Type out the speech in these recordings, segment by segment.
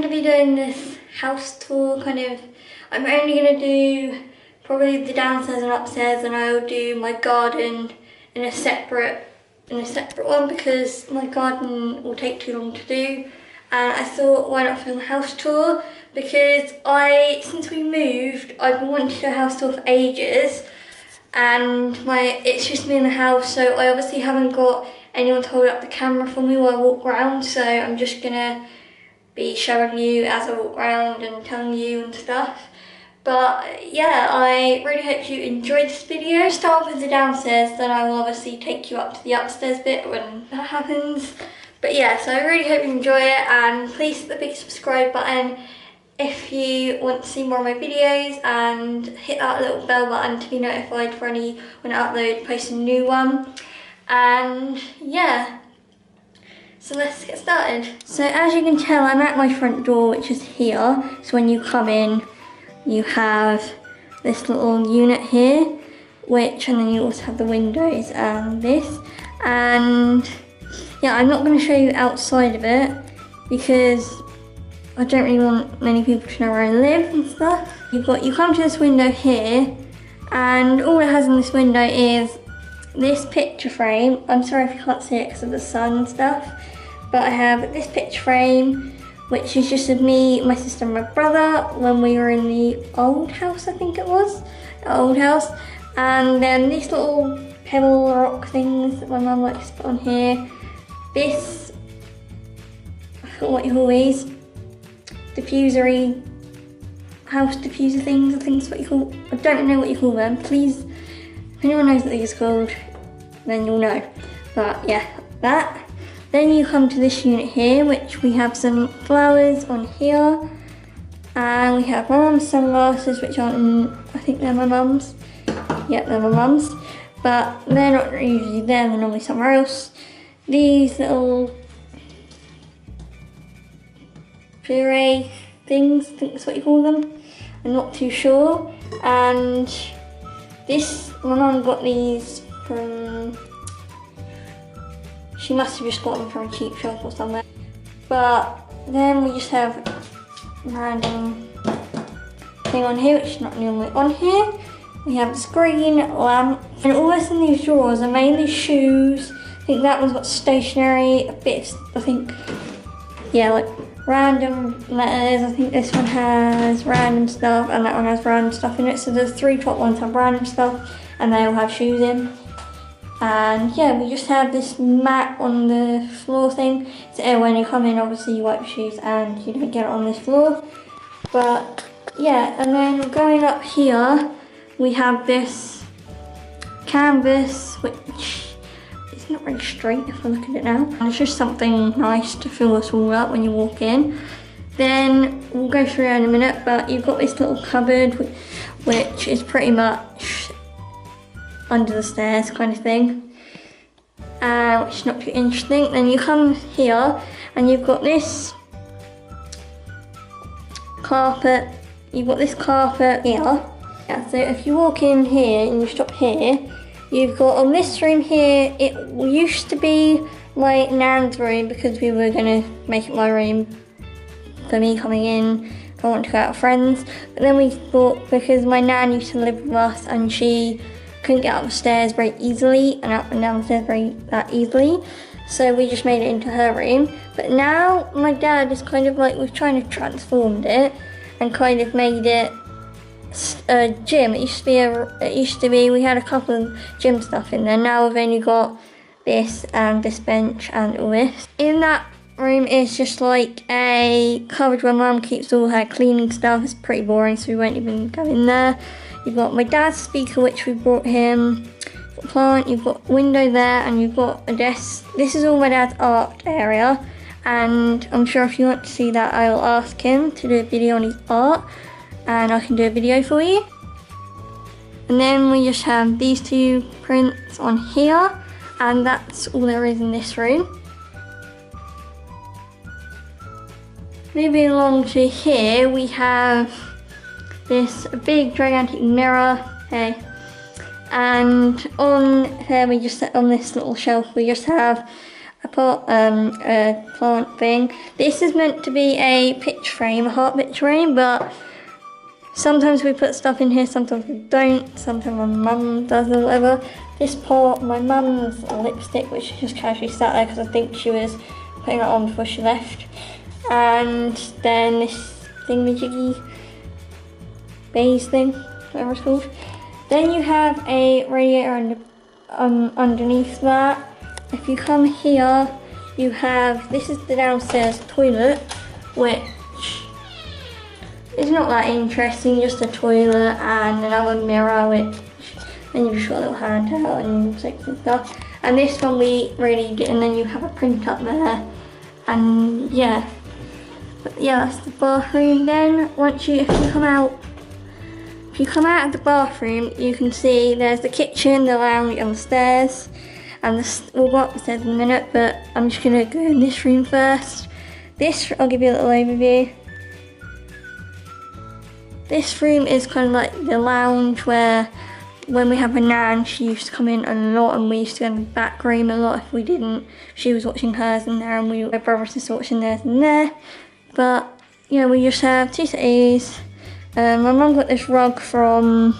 going to be doing this house tour kind of. I'm only going to do probably the downstairs and upstairs, and I'll do my garden in a separate one because my garden will take too long to do. And I thought, why not film a house tour? Because since we moved, I've been wanting to do a house tour for ages, and it's just me in the house, so I obviously haven't got anyone to hold up the camera for me while I walk around, so I'm just gonna be showing you as I walk around and telling you and stuff. But yeah, I really hope you enjoyed this video. Start with the downstairs, then I will obviously take you up to the upstairs bit when that happens. But yeah, so I really hope you enjoy it, and please hit the big subscribe button if you want to see more of my videos, and hit that little bell button to be notified for when I post a new one. And yeah, so let's get started. So as you can tell, I'm at my front door, which is here. So when you come in, you have this little unit here, and then you also have the windows and this. And yeah, I'm not going to show you outside of it because I don't really want many people to know where I live and stuff. You come to this window here, and all it has in this window is this picture frame. I'm sorry if you can't see it because of the sun and stuff, but I have this picture frame, which is just of me, my sister and my brother when we were in the old house, I think it was, the old house. And then these little pebble rock things that my mum likes to put on here. This, I forgot what you call these, house diffuser things, I think is what you call, I don't know what you call them. Please, if anyone knows what these are called, then you'll know. But yeah, that. Then you come to this unit here, which we have some flowers on here. And we have my mum's sunglasses, which aren't, I think they're my mum's. Yep, they're my mum's. But they're not usually there, they're normally somewhere else. These little puree things, I think that's what you call them. I'm not too sure. And this, my mum got these from, she must have just got them from a cheap shop or somewhere. But then we just have a random thing on here, which is not normally on here. We have this green lamp, and all that's in these drawers are mainly shoes. I think that one's got stationery, a bit, I think, yeah, like random letters. I think this one has random stuff, and that one has random stuff in it. So the three top ones have random stuff, and they all have shoes in. And yeah, we just have this mat on the floor thing. So when you come in, obviously you wipe your shoes and you don't get it on this floor. But yeah, and then going up here, we have this canvas, which is not really straight if I look at it now. And it's just something nice to fill us all up when you walk in. Then we'll go through it in a minute, but you've got this little cupboard, which is pretty much under the stairs kind of thing, which is not too interesting. Then you come here and you've got this carpet, here. Yeah, so if you walk in here and you stop here, you've got on this room here, it used to be my nan's room because we were going to make it my room for me coming in if I want to go out with friends. But then we thought, because my nan used to live with us and she couldn't get up the stairs very easily and up and down the stairs that easily, so we just made it into her room. But now my dad is kind of like, we've kind of transformed it and kind of made it a gym. It used to be we had a couple of gym stuff in there. Now we've only got this and this bench and all this. In that room is just like a cupboard where Mum keeps all her cleaning stuff. It's pretty boring, so we won't even go in there. You've got my dad's speaker, which we brought him. You've got a plant, you've got a window there, and you've got a desk. This is all my dad's art area, and I'm sure if you want to see that, I'll ask him to do a video on his art, and I can do a video for you. And then we just have these two prints on here, and that's all there is in this room. Moving along to here, we have this big gigantic mirror, okay, and on here we just set on this little shelf, we just have a plant thing. This is meant to be a picture frame, a heart picture frame, but sometimes we put stuff in here, sometimes we don't, sometimes my mum does or whatever. This pot, my mum's lipstick, which she just casually sat there because I think she was putting it on before she left. And then this thingamajiggy base thing, whatever it's called. Then you have a radiator underneath that. If you come here, you have, this is the downstairs toilet, which is not that interesting, just a toilet and another mirror, which then you've just got a little handout and music and stuff. And this one we really did, and then you have a print up there, and yeah. But yeah, that's the bathroom. Then if you come out of the bathroom, you can see there's the kitchen, the lounge, and the stairs. And we'll go up the stairs in a minute, but I'm just gonna go in this room first. I'll give you a little overview. This room is kind of like the lounge where, when we have a nan, she used to come in a lot, and we used to go in the back room a lot if we didn't. She was watching hers in there, and my brother and sister watching theirs in there. But yeah, we just have two settees. My mum got this rug from,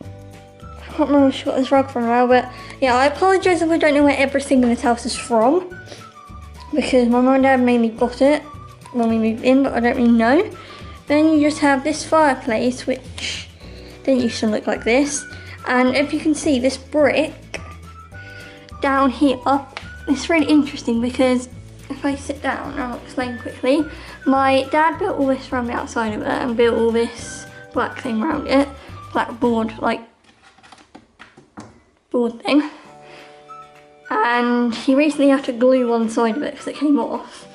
I can't remember where she got this rug from now, but yeah, I apologise if I don't know where everything in this house is from, because my mum and dad mainly got it when we moved in, but I don't really know. Then you just have this fireplace, which didn't used to look like this. And if you can see this brick down here, it's really interesting because if I sit down, I'll explain quickly. My dad built all this around the outside of it and built all this black thing around it, black board, like board thing. And he recently had to glue one side of it because it came off.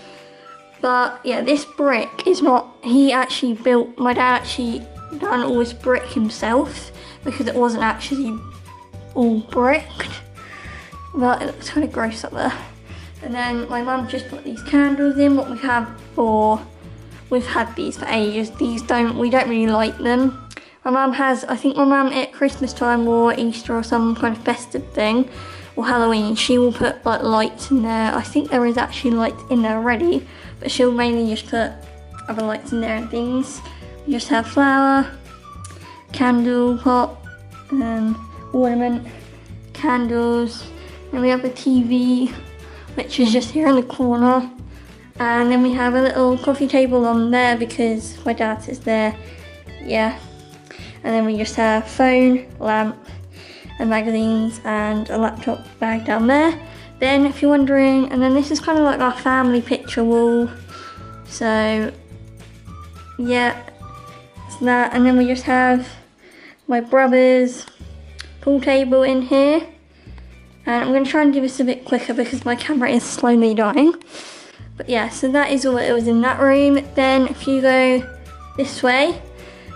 But yeah, this brick is not, my dad actually done all this brick himself because it wasn't actually all bricked. But it looks kind of gross up there. And then my mum just put these candles in. We've had these for ages. We don't really light them. I think my mum at Christmas time or Easter or some kind of festive thing, or Halloween, she will put like lights in there. I think there is actually lights in there already, but she'll mainly just put other lights in there and things. We just have flower, candle pot, ornament, candles, and we have a TV, which is just here in the corner. And then we have a little coffee table on there because my dad sits there, yeah. And then we just have phone, lamp, and magazines, and a laptop bag down there. Then if you're wondering, and then this is kind of like our family picture wall. So yeah, it's that. And then we just have my brother's pool table in here. And I'm going to try and do this a bit quicker because my camera is slowly dying. But yeah, so that is all that was in that room. Then if you go this way,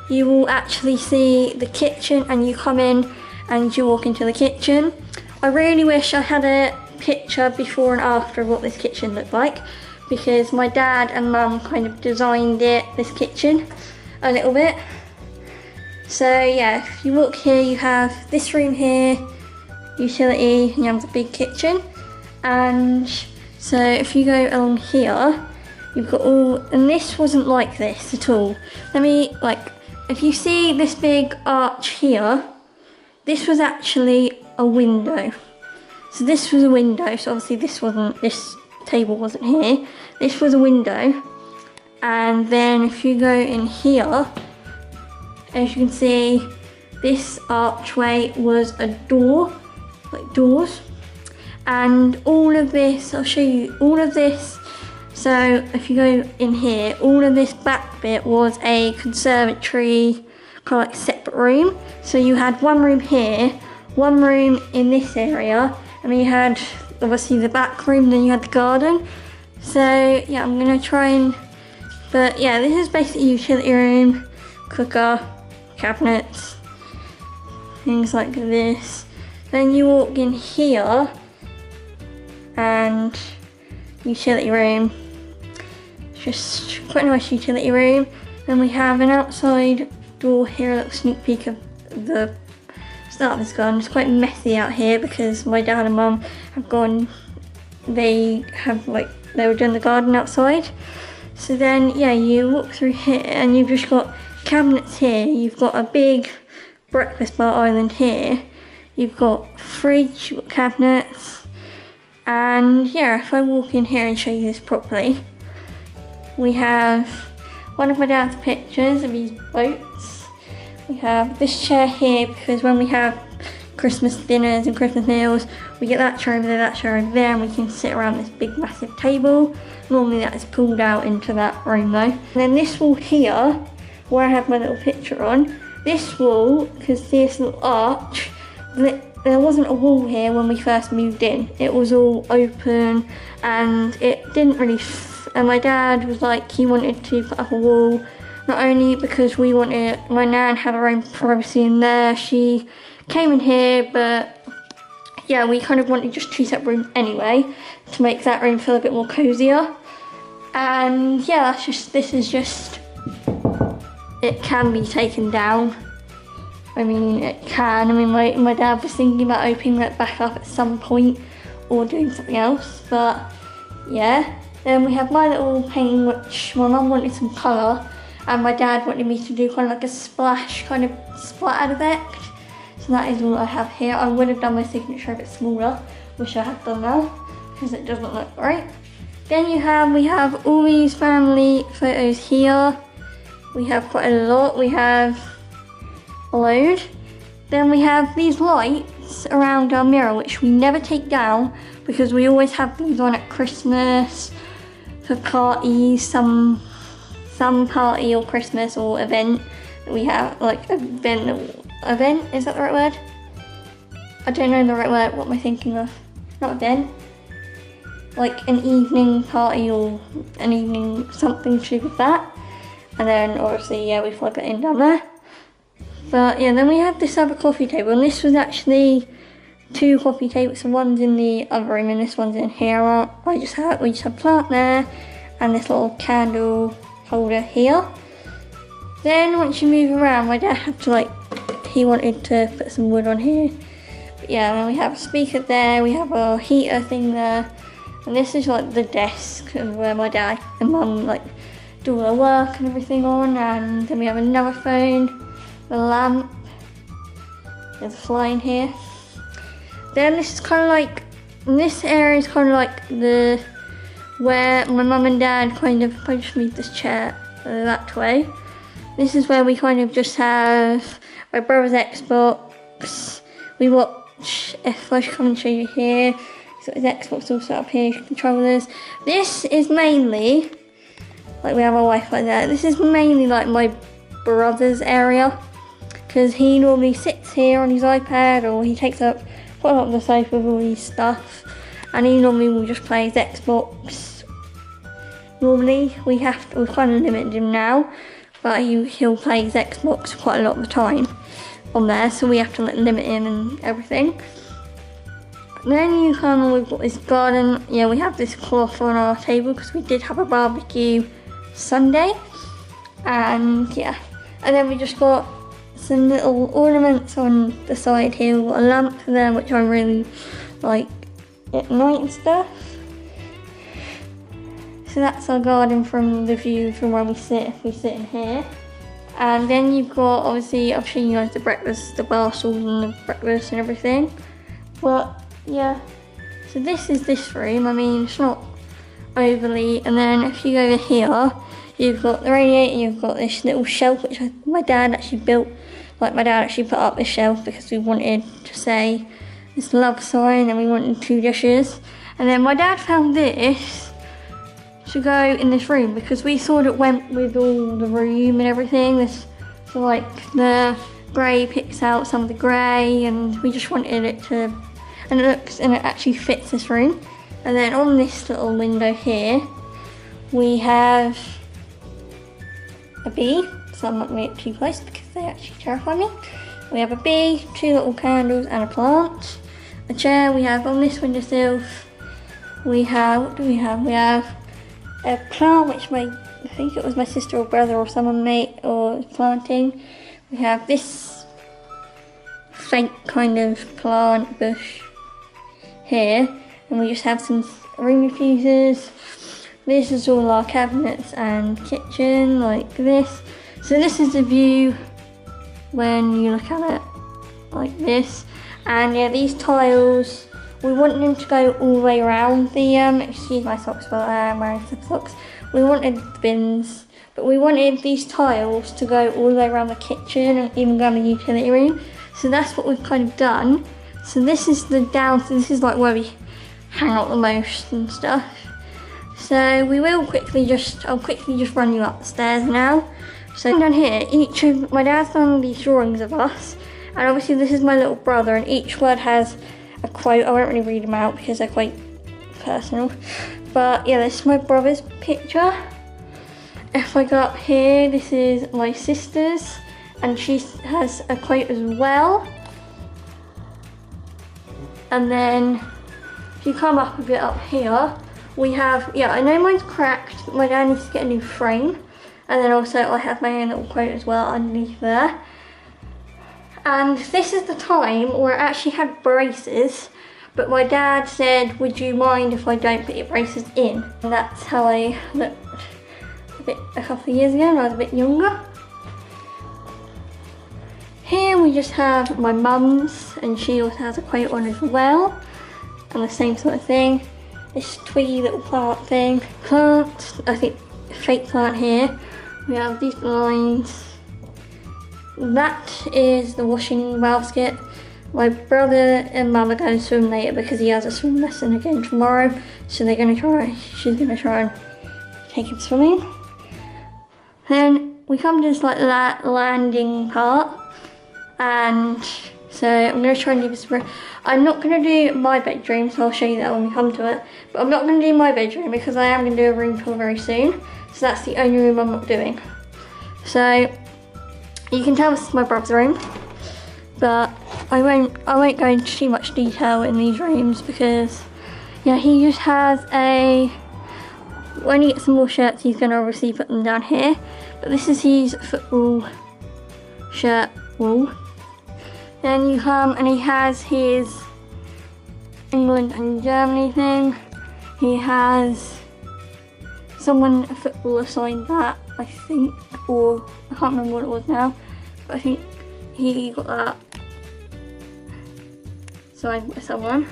you will actually see the kitchen, and you come in and you walk into the kitchen. I really wish I had a picture before and after of what this kitchen looked like, because my dad and mum kind of designed this kitchen a little bit. So yeah, if you walk here, you have this room here, utility, and you have the big kitchen. And so if you go along here, you've got and this wasn't like this at all. If you see this big arch here, this was actually a window. So this was a window, so obviously this table wasn't here. This was a window. And then if you go in here, as you can see, this archway was a door, like doors. And all of this, I'll show you all of this. So if you go in here, all of this back bit was a conservatory, kind of like separate room. So you had one room here, one room in this area, and then you had obviously the back room, then you had the garden. So yeah, I'm gonna try but yeah, this is basically utility room, cooker, cabinets, things like this. Then you walk in here, and utility room, just quite a nice utility room. Then we have an outside door here, a little sneak peek of the start this garden. It's quite messy out here because my dad and mum have gone, they were doing the garden outside. So then, yeah, you walk through here and you've just got cabinets here. You've got a big breakfast bar island here. You've got fridge, you've got cabinets. And yeah, if I walk in here and show you this properly, we have one of my dad's pictures of these boats. We have this chair here because when we have Christmas dinners and Christmas meals, we get that chair over there, that chair over there, and we can sit around this big massive table. Normally that is pulled out into that room though. And then this wall here, where I have my little picture on, this wall, because this little arch, there wasn't a wall here when we first moved in. It was all open and it didn't really, and my dad was like, he wanted to put up a wall, not only because we wanted, my nan had her own privacy in there, she came in here, but yeah, we kind of wanted just 2 separate rooms anyway to make that room feel a bit more cozier. And yeah, this is just, it can be taken down. I mean, it can. I mean, my dad was thinking about opening that back up at some point or doing something else, but yeah. Then we have my little painting, which my mum wanted some colour and my dad wanted me to do kind of like a splash, kind of splattered effect. So that is all I have here. I would have done my signature a bit smaller, which I have done now, because it doesn't look right. Then we have all these family photos here. We have quite a lot. We have a load. Then we have these lights around our mirror, which we never take down because we always have these on at Christmas, for parties, some party or Christmas or event that we have, like event, is that the right word? I don't know the right word, what am I thinking of? Not event. Like an evening party or an evening something to do with that. And then obviously, yeah, we plug it in down there. But yeah, then we have this other coffee table, and this was actually 2 coffee tables, so one's in the other room and this one's in here. We just have a plant there and this little candle holder here. Then once you move around, my dad had to he wanted to put some wood on here. But yeah, then we have a speaker there, we have a heater thing there, and this is like the desk where my dad and mum do all their work and everything on. And then we have another phone, the lamp, there's a fly in here. Then this is kind of like, this area is kind of like where my mum and dad kind of, if I just move this chair that way, this is where we kind of just have my brother's Xbox. We watch, if I should come and show you here, he's got his Xbox all set up here, controllers. This is mainly, we have our Wi-Fi there, this is mainly my brother's area, because he normally sits here on his iPad, or he takes up quite a lot of the sofa with all his stuff, and he normally will just play his Xbox. Normally, we've kind of limited him now, but he'll play his Xbox quite a lot of the time on there, so we have to limit him and everything. Then we've got this garden. Yeah, we have this cloth on our table because we did have a barbecue Sunday, and yeah. And then we just got some little ornaments on the side here. We've got a lamp there, which I really like at night and stuff. So that's our garden from the view from where we sit, if we sit in here. And then you've got, obviously, I've shown you guys the breakfast, the bar stools and the breakfast and everything. But yeah, so this is this room. I mean, it's not overly, and then if you go over here, you've got the radiator, you've got this little shelf, which my dad actually built, my dad actually put up this shelf because we wanted to say this love sign and we wanted 2 dishes. And then my dad found this to go in this room because we thought it went with all the room and everything. So the grey picks out some of the grey, and we just wanted it to, and it actually fits this room. And then on this little window here, we have a bee, so I'm not going to get too close because they actually terrify me. We have a bee, 2 little candles and a plant. A chair we have on this windowsill. We have, what do we have? We have a plant which I think it was my sister or brother or someone made or planting. We have this fake kind of plant bush here, and we just have some ring diffusers. This is all our cabinets and kitchen, like this. So this is the view when you look at it like this. And yeah, these tiles, we want them to go all the way around the, excuse my socks, but I am wearing some socks. We wanted the bins, but we wanted these tiles to go all the way around the kitchen and even go in the utility room. So that's what we've kind of done. So this is the this is like where we hang out the most and stuff. So we will I'll quickly just run you up the stairs now. So down here, my dad's done these drawings of us, and obviously this is my little brother, and each word has a quote. I won't really read them out because they're quite personal. But yeah, this is my brother's picture. If I go up here, this is my sister's, and she has a quote as well. And then if you come up a bit up here, we have, yeah, I know mine's cracked, but my dad needs to get a new frame. And then also I have my own little quote as well underneath there. And this is the time where I actually had braces, but my dad said, would you mind if I don't put your braces in? And that's how I looked a couple of years ago when I was a bit younger. Here we just have my mum's, and she also has a quote on as well, and the same sort of thing. This twiggy little plant, I think fake plant here. We have these blinds. That is the washing basket. My brother and mum are going to swim later because he has a swim lesson again tomorrow. So she's gonna try and take him swimming. Then we come to this like landing part. And so I'm going to try and do this. I'm not going to do my bedroom, so I'll show you that when we come to it. But I'm not going to do my bedroom because I am going to do a room tour very soon. So that's the only room I'm not doing. So you can tell this is my brother's room, but I won't go into too much detail in these rooms because yeah, he just has when he gets some more shirts, he's going to obviously put them down here. But this is his football shirt wall. Then you come and he has his England and Germany thing. He has a footballer signed that, I think, or I can't remember what it was now, but I think he got that signed by someone,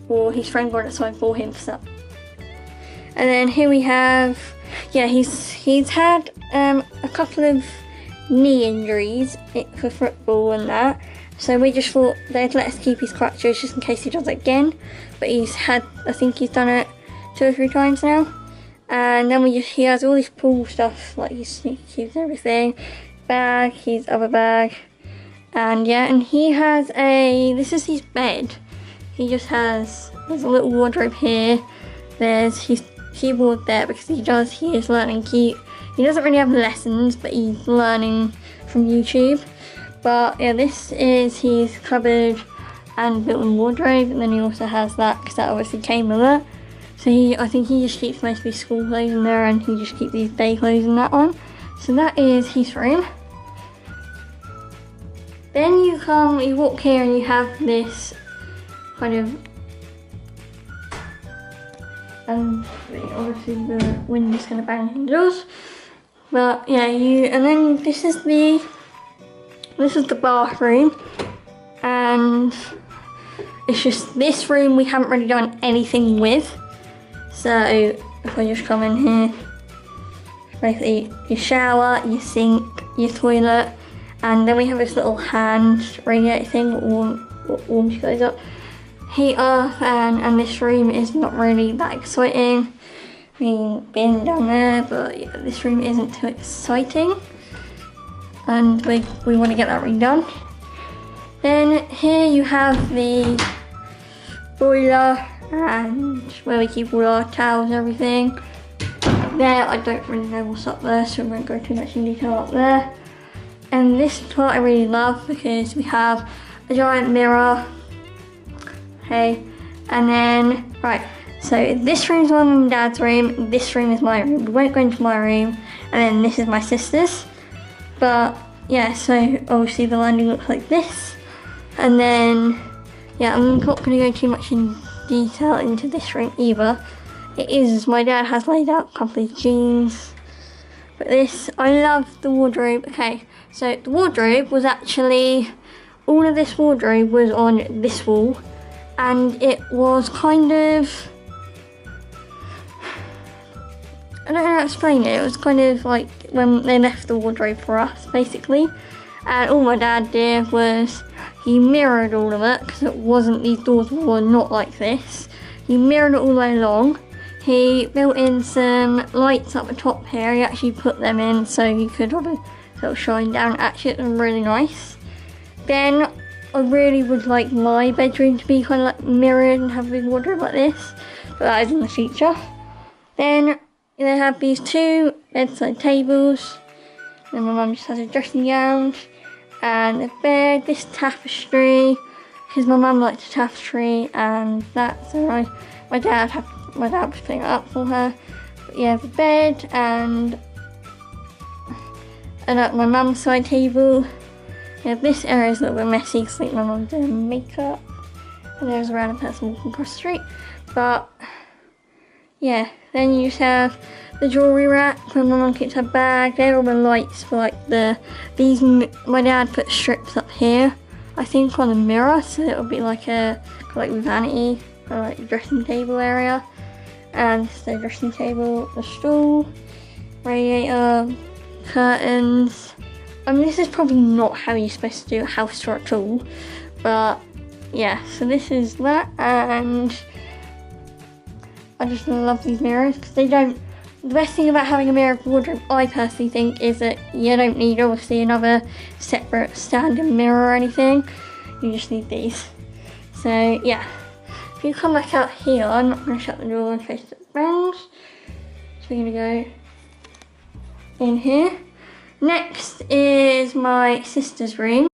or his friend got it signed for him for some. And then here we have, yeah, he's had a couple of knee injuries for football and that, so we just thought they'd let us keep his crutches just in case he does it again. But I think he's done it 2 or 3 times now. And then he has all this pool stuff, like his sneakers and everything, bag, his other bag, and yeah, and he has this is his bed. There's a little wardrobe here, there's his keyboard there because he is learning he doesn't really have lessons, but he's learning from YouTube. But yeah, this is his cupboard and built-in wardrobe, and then he also has that because that obviously came with it. So I think he just keeps most of his school clothes in there, and he just keeps his day clothes in that one. So that is his room. Then you walk here and you have this kind of, obviously the wind is going to bang in the doors. But yeah, and then this is the bathroom, and it's just this room we haven't really done anything with. So if I just come in here, basically your shower, your sink, your toilet, and then we have this little hand radiator thing that warms you guys up. Heater, and this room is not really that exciting. I mean, been down there, but yeah, this room isn't too exciting, and we want to get that redone. Then here you have the boiler and where we keep all our towels and everything. There, I don't really know what's up there, so I won't go too much in detail up there. And this part I really love because we have a giant mirror. Okay, and then, right, so this room's my mum and dad's room, this room is my room. We won't go into my room, and then this is my sister's. But yeah, so obviously the landing looks like this. And then, yeah, I'm not going to go too much in detail into this room either. It is, my dad has laid out a couple of jeans. But this, I love the wardrobe. Okay, so the wardrobe was actually, all of this wardrobe was on this wall. And it was kind of, I don't know how to explain it. It was kind of like when they left the wardrobe for us, basically. And all my dad did was he mirrored all of it, because it wasn't, these doors were not like this. He mirrored it all the way along. He built in some lights up the top here. He actually put them in so you could have a sort of shine down. Actually, it was really nice. Then I really would like my bedroom to be kind of like mirrored and have a big wardrobe like this, but that is in the future. Then they have these two bedside tables. Then my mum just has a dressing gown and a bed, this tapestry, because my mum liked a tapestry, and that, so my dad was putting it up for her. But yeah, the bed and at my mum's side table. Yeah, this area is a little bit messy because like my mum's doing makeup and there's a random person walking across the street. But yeah, then you just have the jewellery rack where my mum keeps her bag. They're all the lights for like these. My dad put strips up here, I think, on the mirror, so it'll be like a vanity or like dressing table area. And the dressing table, the stool, radiator, curtains. I mean, this is probably not how you're supposed to do a house tour at all, but yeah, so this is that, and I just love these mirrors because they don't. The best thing about having a mirrored wardrobe, I personally think, is that you don't need obviously another separate standing mirror or anything. You just need these. So yeah, if you come back out here, I'm not going to shut the door in case it bangs. So we're going to go in here. Next is my sister's room.